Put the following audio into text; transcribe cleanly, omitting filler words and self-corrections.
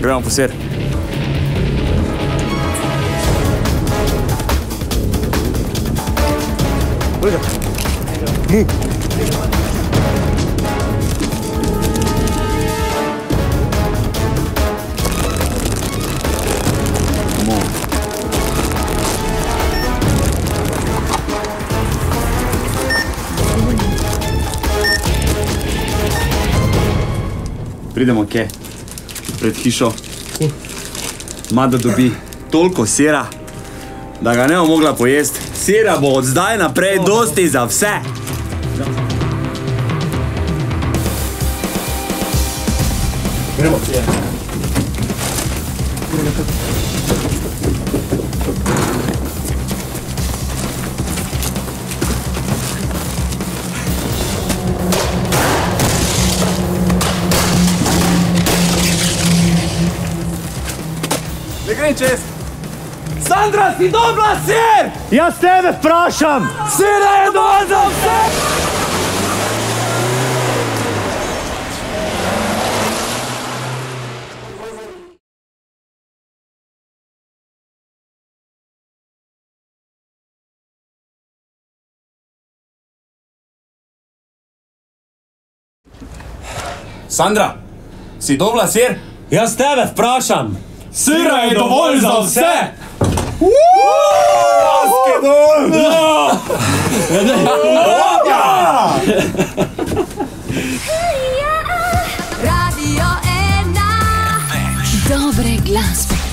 Gremo po sir. Pridemo kje? Pred hišo. Mada dobi toliko sira, da ga ne bo mogla pojesti. Sira bo od zdaj naprej dosti za vse. Gremo. Ne gre čez. Sandra, si dobila sir? Jaz tebe vprašam! Sira je dovolj za vse! Sandra, si dobila sir? Jaz tebe vprašam! Sira je dovolj za vse! Radio 1 dobre glasbe.